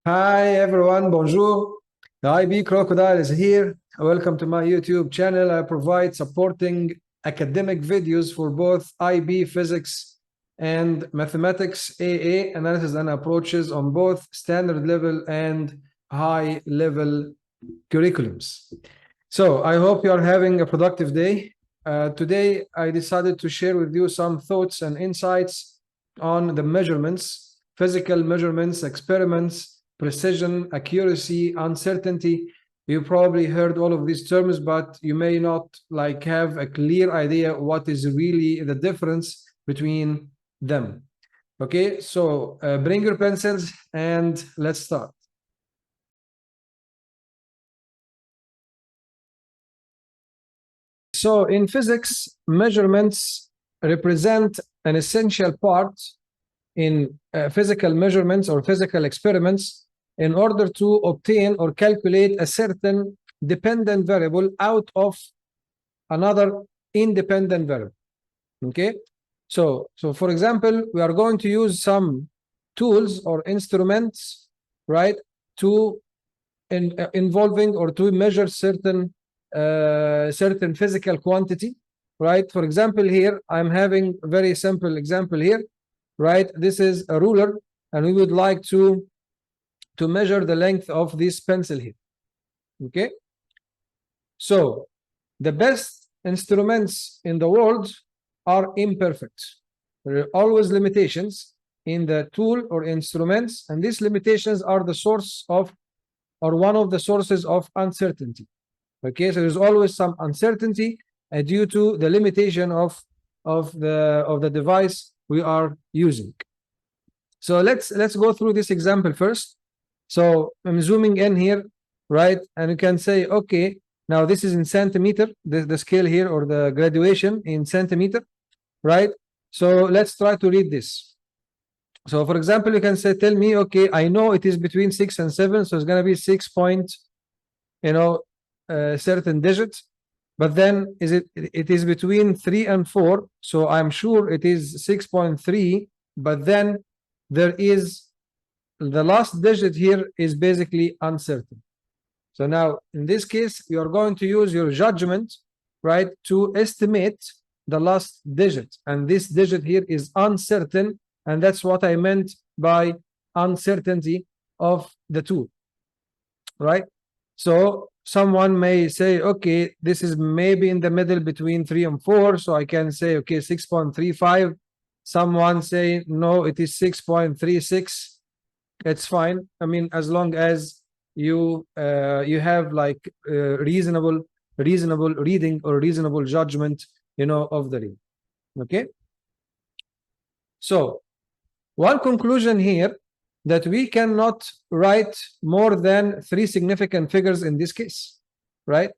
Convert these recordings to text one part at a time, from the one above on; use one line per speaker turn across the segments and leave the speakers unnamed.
Hi everyone, bonjour. The IB Crocodile is here. Welcome to my YouTube channel. I provide supporting academic videos for both IB physics and mathematics AA analysis and approaches on both standard level and high level curriculums. So I hope you are having a productive day. Today I decided to share with you some thoughts and insights on the measurements, physical measurements, experiments, precision, accuracy, uncertainty. You probably heard all of these terms, but you may not have a clear idea what is really the difference between them. Okay, so bring your pencils and let's start. So in physics, measurements represent an essential part in physical measurements or physical experiments in order to obtain or calculate a certain dependent variable out of another independent variable. Okay, so for example, we are going to use some tools or instruments, right, to involving or to measure certain physical quantity, right? For example, here I'm having a very simple example here, right? This is a ruler, and we would like to measure the length of this pencil here. Okay, so the best instruments in the world are imperfect. There are always limitations in the tool or instruments, and these limitations are the source of, or one of the sources of, uncertainty. Okay, so there's always some uncertainty due to the limitation of the device we are using. So let's go through this example first. So I'm zooming in here, right? And you can say, okay, now this is in centimeter, the scale here, or the graduation in centimeter, right? So let's try to read this. So for example, you can say, tell me, okay, I know it is between 6 and 7, so it's going to be 6 point, certain digit, but then it is between 3 and 4, so I'm sure it is 6.3, but then there is the last digit here is basically uncertain. So now in this case you are going to use your judgment, right, to estimate the last digit, and this digit here is uncertain, and that's what I meant by uncertainty of the tool, right? So someone may say, okay, this is maybe in the middle between 3 and 4, so I can say, okay, 6.35. Someone say, no, it is 6.36. It's fine. I mean, as long as you have reasonable reading or reasonable judgment, of the reading. Okay, so one conclusion here, that we cannot write more than 3 significant figures in this case, right?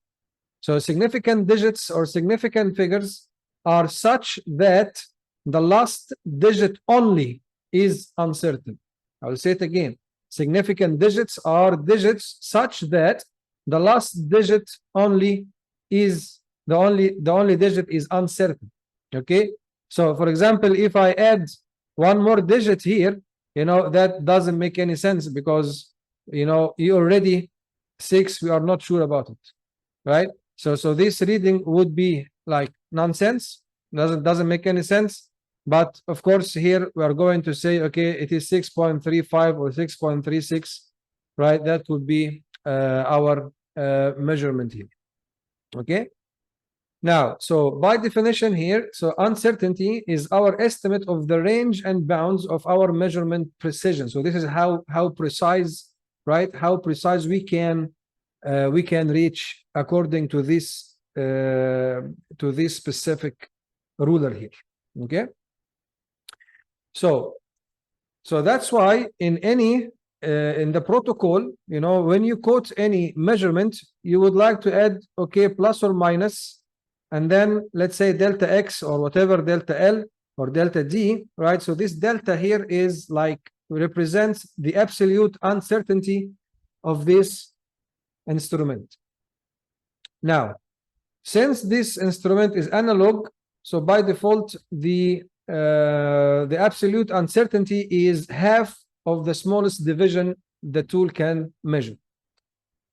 So significant digits or significant figures are such that the last digit only is uncertain. I will say it again. Significant digits are digits such that the last digit only is the only digit is uncertain. Okay, so for example, if I add one more digit here, that doesn't make any sense, because you already 6, we are not sure about it, right? So this reading would be like nonsense, doesn't make any sense. But of course here we are going to say, okay, it is 6.35 or 6.36, right? That would be our measurement here. Okay, now, so by definition here, so uncertainty is our estimate of the range and bounds of our measurement precision. So this is how precise, right, how precise we can reach according to this specific ruler here. Okay, so that's why in any in the protocol, when you quote any measurement, you would like to add, okay, plus or minus, and then let's say delta x or whatever, delta L or delta D, right? So this delta here is represents the absolute uncertainty of this instrument. Now, since this instrument is analog, so by default the absolute uncertainty is half of the smallest division the tool can measure.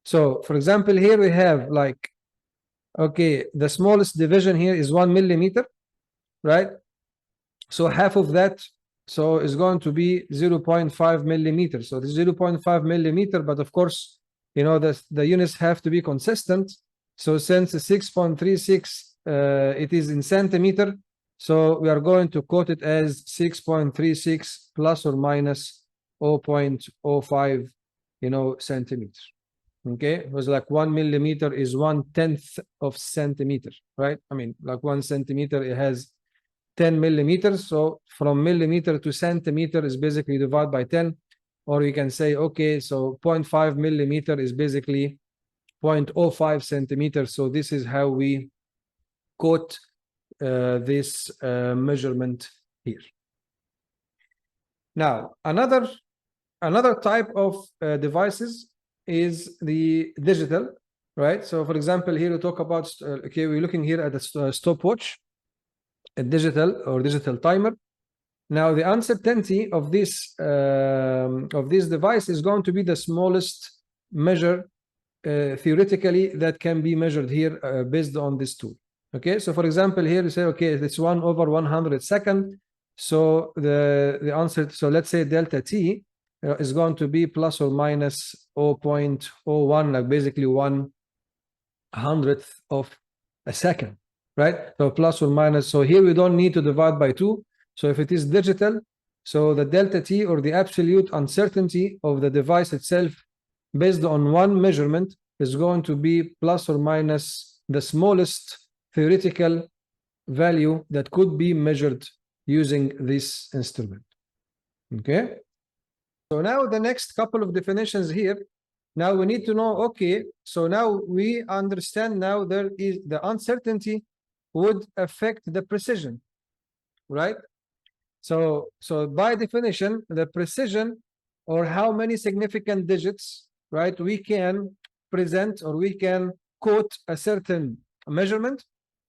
So for example, here we have like, okay, the smallest division here is 1 millimeter, right? So half of that, so is going to be 0.5 millimeters. So this 0.5 millimeter, but of course, you know, the units have to be consistent. So since 6.36, it is in centimeter, so we are going to quote it as 6.36 plus or minus 0.05, you know, centimeter. Okay, it was like 1 millimeter is 1/10 of centimeter, right? I mean, like 1 centimeter, it has 10 millimeters. So from millimeter to centimeter is basically divided by 10. Or you can say, okay, so 0.5 millimeter is basically 0.05 centimeters. So this is how we quote this measurement here. Now, another type of devices is the digital, right? So for example, here we talk about, okay, we're looking here at a stopwatch, a digital timer. Now the uncertainty of this device is going to be the smallest measure theoretically that can be measured here based on this tool. Okay, so for example, here you say, okay, it's 1/100 second. So the answer, so let's say delta t is going to be plus or minus 0.01, like basically 1/100th of a second, right? So plus or minus. So here we don't need to divide by 2. So if it is digital, so the delta t, or the absolute uncertainty of the device itself based on one measurement, is going to be plus or minus the smallest theoretical value that could be measured using this instrument. Okay, so now the next couple of definitions here. Now we need to know, okay, so now we understand, now there is the uncertainty would affect the precision, right? So by definition, the precision, or how many significant digits, right, we can present or we can quote a certain measurement,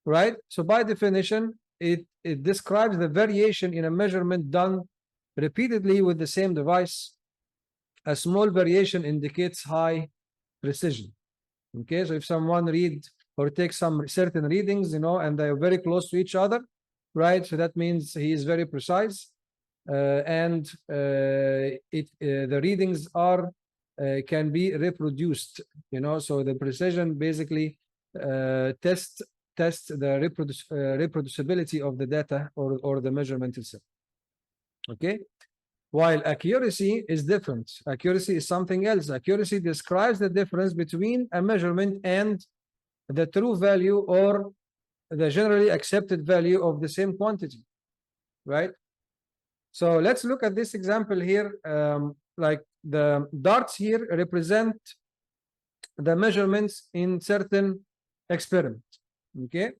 right? So by definition, it describes the variation in a measurement done repeatedly with the same device. A small variation indicates high precision. Okay, so if someone read or takes some certain readings, you know, and they're very close to each other, right? So that means he is very precise, and the readings are can be reproduced, you know. So the precision basically tests the reproducibility of the data or the measurement itself. Okay, while accuracy is different. Accuracy is something else. Accuracy describes the difference between a measurement and the true value or the generally accepted value of the same quantity, right? So let's look at this example here. Like the darts here represent the measurements in certain experiment, okay?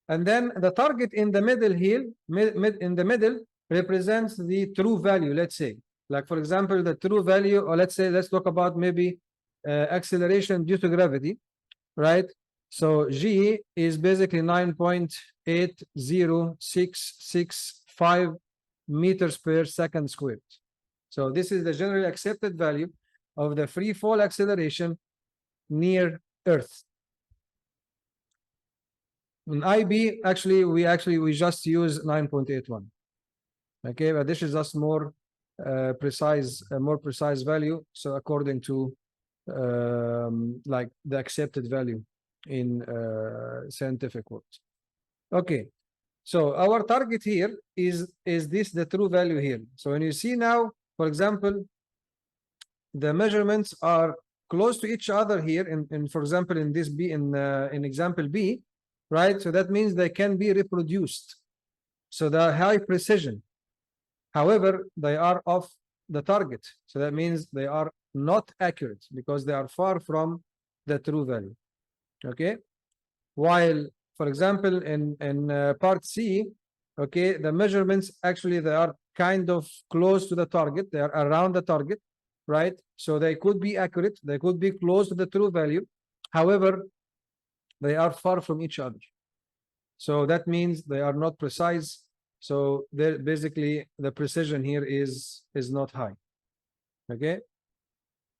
And then the target in the middle here, in the middle, represents the true value, let's say. Like, for example, the true value, or let's say, let's talk about maybe acceleration due to gravity, right? So G is basically 9.80665 meters per second squared. So this is the generally accepted value of the free fall acceleration near Earth. In IB, actually, we just use 9.81. Okay, but this is just more precise, a more precise value. So according to like the accepted value in scientific words. Okay, so our target here is this the true value here. So when you see now, for example, the measurements are close to each other here, in for example, in this B, in example B, right? So that means they can be reproduced. So they're high precision. However, they are off the target. So that means they are not accurate because they are far from the true value. Okay. While, for example, in part C, okay, the measurements actually they are kind of close to the target. They are around the target, right? So they could be accurate. They could be close to the true value. However, they are far from each other. So that means they are not precise. So basically the precision here is not high. Okay.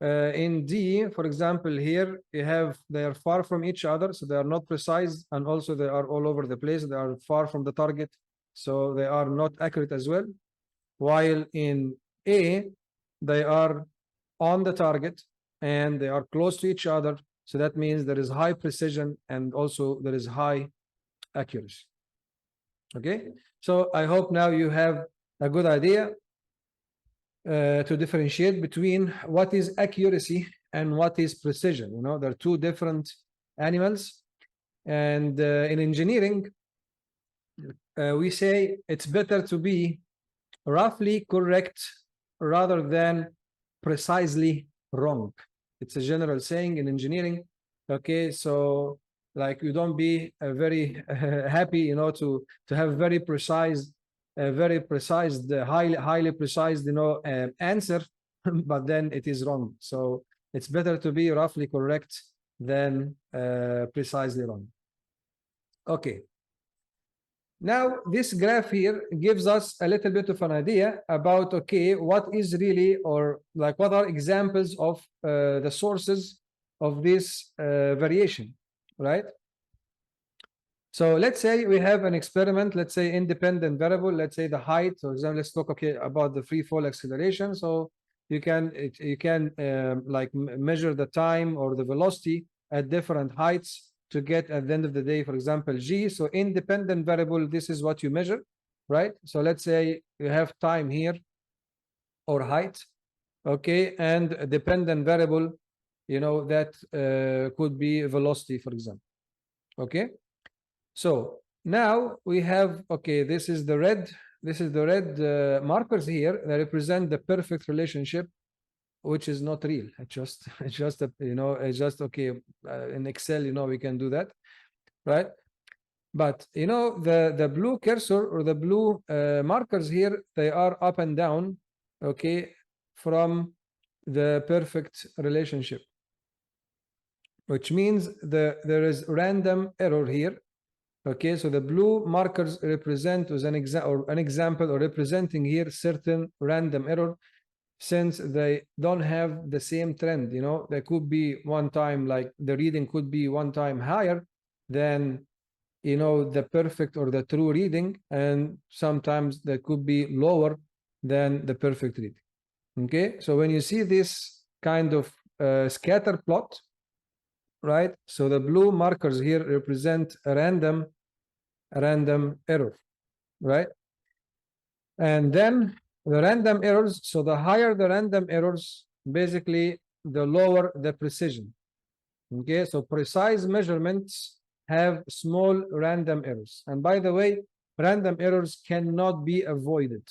In D, for example, here you have they are far from each other, so they are not precise, and also they are all over the place. They are far from the target, so they are not accurate as well. While in A, they are on the target and they are close to each other. So that means there is high precision and also there is high accuracy. Okay, so I hope now you have a good idea to differentiate between what is accuracy and what is precision. You know, they're two different animals. And in engineering, we say it's better to be roughly correct rather than precisely wrong. It's a general saying in engineering. Okay, so like you don't be very happy, you know, to have very precise, highly precise, you know, answer, but then it is wrong. So it's better to be roughly correct than precisely wrong. Okay. Now, this graph here gives us a little bit of an idea about, okay, what is really, or like what are examples of the sources of this variation, right? So let's say we have an experiment, let's say independent variable, let's say the height. For example, let's talk about the free fall acceleration. So you can like measure the time or the velocity at different heights to get at the end of the day, for example, G. So independent variable, this is what you measure, right? So let's say you have time here or height, okay, and a dependent variable, you know, that could be velocity, for example, okay? So now we have, okay, this is the red markers here that represent the perfect relationship, which is not real. It's just a, you know, it's just, okay, in Excel, you know, we can do that, right? But you know, the blue cursor or the blue markers here, they are up and down, okay, from the perfect relationship, which means there is random error here. Okay, so the blue markers represent as an example or representing here certain random error, since they don't have the same trend. You know, there could be one time, like the reading could be one time higher than, you know, the perfect or the true reading, and sometimes there could be lower than the perfect reading. Okay, so when you see this kind of scatter plot, right, so the blue markers here represent a random error, right? And then the random errors, so the higher the random errors, basically the lower the precision. Okay, so precise measurements have small random errors. And by the way, random errors cannot be avoided.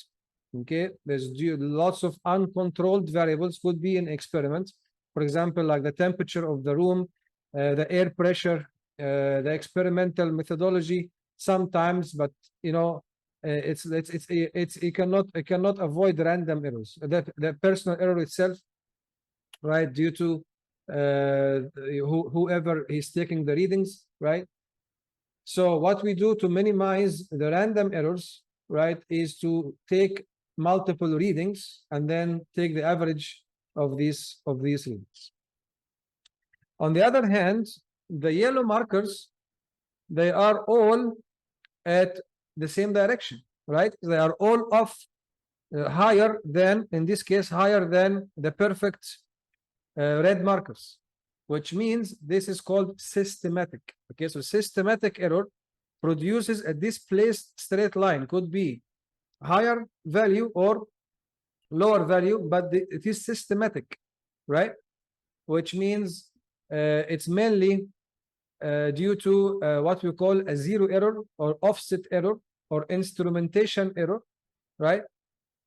Okay, there's lots of uncontrolled variables could be in experiments. For example, like the temperature of the room, the air pressure, the experimental methodology sometimes, but you know, you cannot avoid random errors. The personal error itself, right, due to whoever is taking the readings, right? So what we do to minimize the random errors, right, is to take multiple readings and then take the average of these readings. On the other hand, the yellow markers, they are all at the same direction, right? They are all off higher than, in this case, higher than the perfect red markers, which means this is called systematic. Okay, so systematic error produces a displaced straight line, could be higher value or lower value, but it is systematic, right? Which means it's mainly due to what we call a zero error or offset error or instrumentation error, right?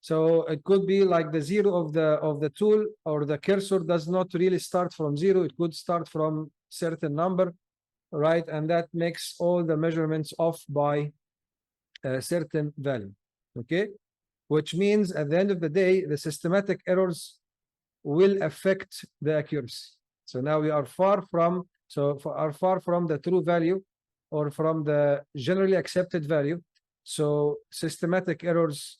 So it could be like the zero of the tool or the cursor does not really start from zero. It could start from certain number, right? And that makes all the measurements off by a certain value, okay? Which means at the end of the day, the systematic errors will affect the accuracy. So now we are far from the true value or from the generally accepted value. So systematic errors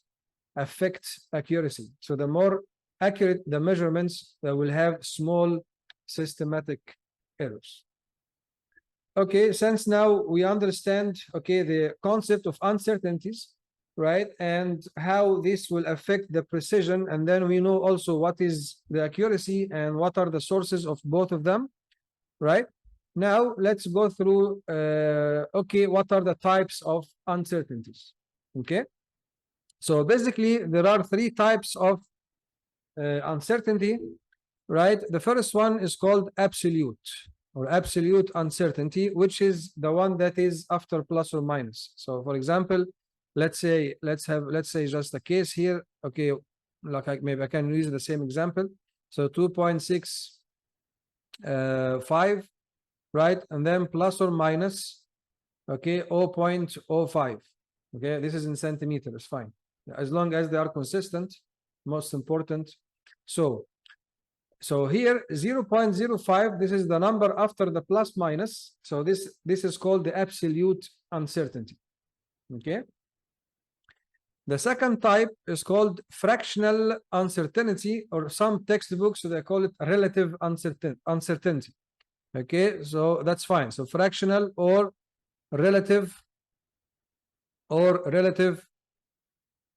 affect accuracy. So the more accurate the measurements, that will have small systematic errors. Okay, since now we understand, okay, the concept of uncertainties, right, and how this will affect the precision, and then we know also what is the accuracy and what are the sources of both of them, right? Now let's go through, okay, what are the types of uncertainties? Okay, so basically there are three types of uncertainty, right? The first one is called absolute or absolute uncertainty, which is the one that is after plus or minus. So for example, let's say just a case here. Okay, like maybe I can use the same example. So 2.65, right? And then plus or minus, okay, 0.05. Okay, this is in centimeters, fine. As long as they are consistent, most important. So here 0.05, this is the number after the plus minus. So this is called the absolute uncertainty. Okay. The second type is called fractional uncertainty, or some textbooks, so they call it relative uncertainty. Okay, so that's fine. So fractional or relative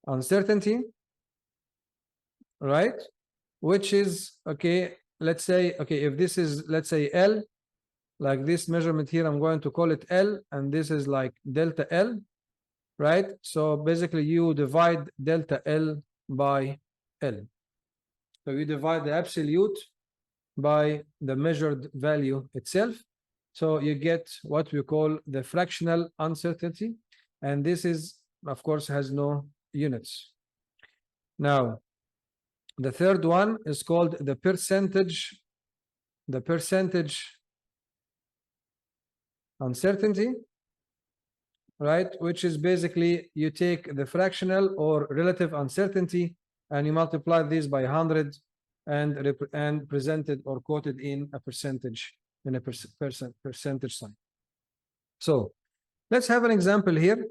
uncertainty, right? Which is, okay, let's say, okay, if this is, let's say L, like this measurement here, I'm going to call it L, and this is like delta L, right? So basically you divide delta L by L. So you divide the absolute by the measured value itself. So you get what we call the fractional uncertainty. And this is, of course, has no units. Now, the third one is called the percentage uncertainty, right? Which is basically you take the fractional or relative uncertainty and you multiply this by 100 and present it or quote it in a percentage, in a percentage sign. So let's have an example here,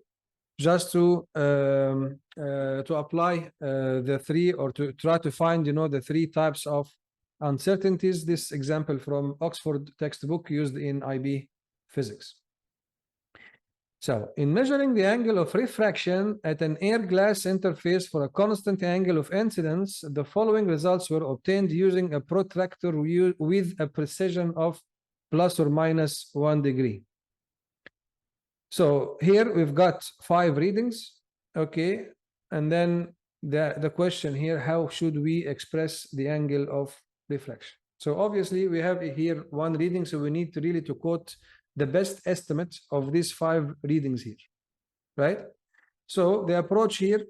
just to apply the three, or to try to find, you know, the three types of uncertainties. This example from Oxford textbook used in IB physics. So in measuring the angle of refraction at an air glass interface for a constant angle of incidence, the following results were obtained using a protractor with a precision of plus or minus 1 degree. So here we've got 5 readings, okay, and then the question here, how should we express the angle of reflection? So obviously we have here 1 reading, so we need to really to quote the best estimate of these 5 readings here, right? So the approach here,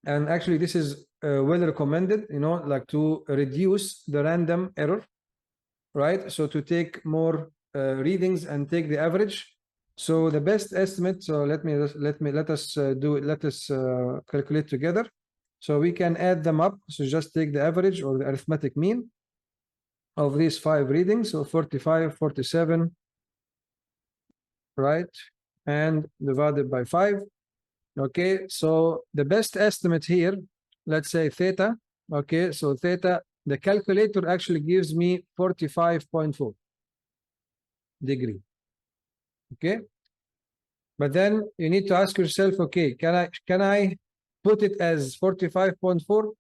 and actually this is well recommended, you know, like to reduce the random error, right? So to take more readings and take the average. So the best estimate, so let us calculate together. So we can add them up. So just take the average or the arithmetic mean of these 5 readings. So 45, 47, right? And divided by 5. Okay, so the best estimate here, let's say theta. Okay, so theta, the calculator actually gives me 45.4 degree. Okay, but then you need to ask yourself, okay, can I put it as 45.4?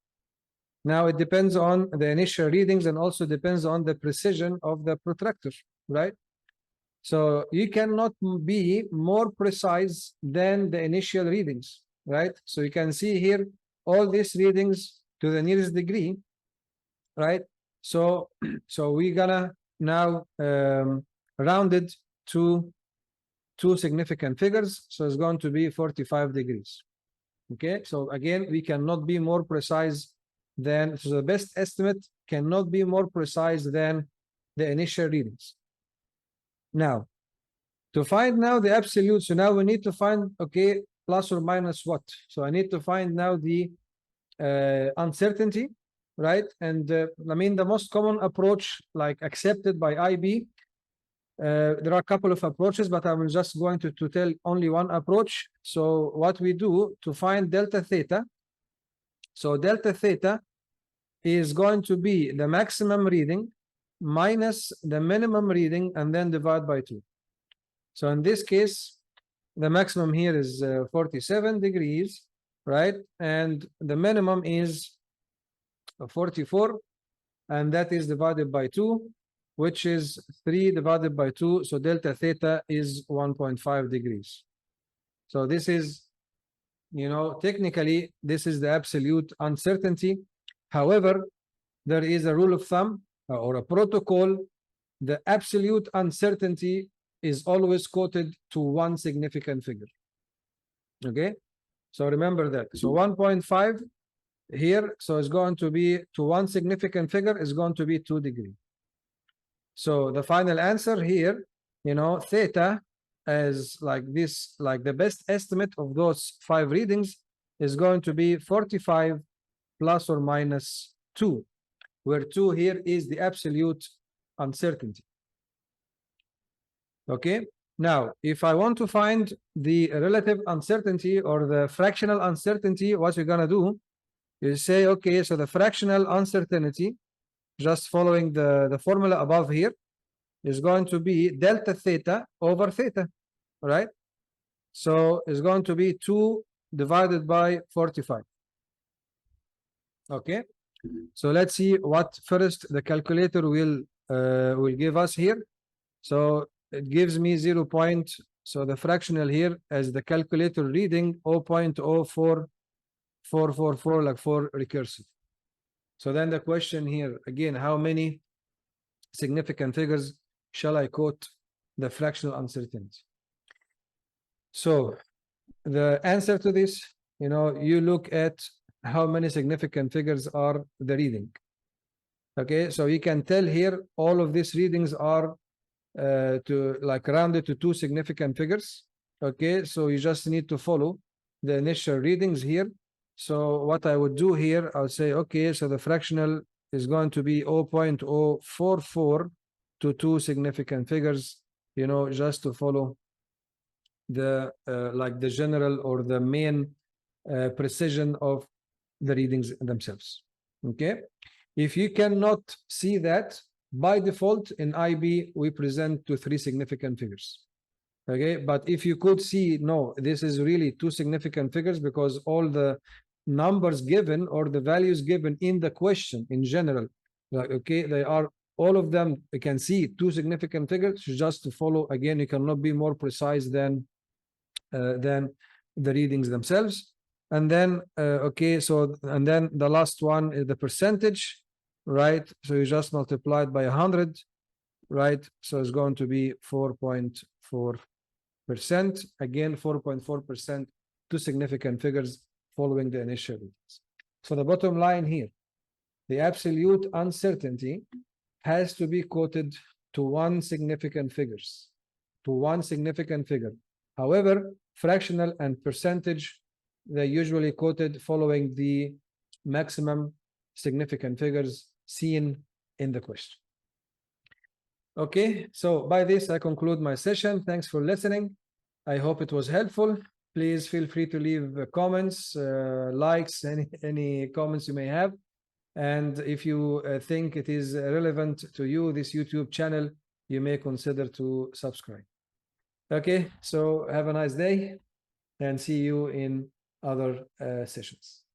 Now it depends on the initial readings and also depends on the precision of the protractor, right? So you cannot be more precise than the initial readings, right? So you can see here all these readings to the nearest degree, right? So we're gonna now round it to 2 significant figures. So it's going to be 45 degrees. Okay, so again, we cannot be more precise than, so the best estimate cannot be more precise than the initial readings. Now, to find now the absolute, so now we need to find, okay, plus or minus what? So I need to find now the uncertainty, right? And I mean, the most common approach, like accepted by IB, there are a couple of approaches, but I'm just going to tell only one approach. So what we do to find delta theta, so delta theta is going to be the maximum reading minus the minimum reading and then divide by 2. So in this case, the maximum here is 47 degrees, right? And the minimum is 44, and that is divided by 2, which is 3 divided by 2. So delta theta is 1.5 degrees. So this is, technically, this is the absolute uncertainty. However, there is a rule of thumb or a protocol. The absolute uncertainty is always quoted to one significant figure. Okay, so remember that. So 1.5 here, so it's going to be to one significant figure is going to be 2 degrees. So the final answer here, theta is like this, like the best estimate of those 5 readings is going to be 45 plus or minus 2, where 2 here is the absolute uncertainty. Okay, now if I want to find the relative uncertainty or the fractional uncertainty, what we're gonna do is say, okay, so the fractional uncertainty, just following the formula above here, is going to be delta theta over theta, right? So it's going to be 2 divided by 45. Okay, so let's see what first the calculator will give us here. So it gives me 0. So the fractional here as the calculator reading 0.04444, like 4 recursive. So then the question here again, how many significant figures shall I quote the fractional uncertainty? So the answer to this, you look at how many significant figures are the reading. Okay, so you can tell here all of these readings are to like rounded to 2 significant figures. Okay, so you just need to follow the initial readings here. So what I would do here, I'll say, okay, so the fractional is going to be 0.044 to 2 significant figures, just to follow the like the general or the main precision of the readings themselves. Okay, if you cannot see that, by default in IB we present to 3 significant figures. Okay, but if you could see, no, this is really 2 significant figures because all the numbers given or the values given in the question in general, like, okay, they are all of them, you can see 2 significant figures. Just to follow again, you cannot be more precise than the readings themselves. And then okay, so and then the last one is the percentage, right? So you just multiply it by 100, right? So it's going to be 4.4%. Again, 4.4%, 2 significant figures following the initial readings. So the bottom line here, the absolute uncertainty has to be quoted to 1 significant figures, to 1 significant figure. However, fractional and percentage, they're usually quoted following the maximum significant figures seen in the question. Okay, so by this I conclude my session. Thanks for listening. I hope it was helpful. Please feel free to leave comments, likes, any comments you may have. And if you think it is relevant to you, this YouTube channel, you may consider to subscribe. Okay, so have a nice day and see you in other sessions.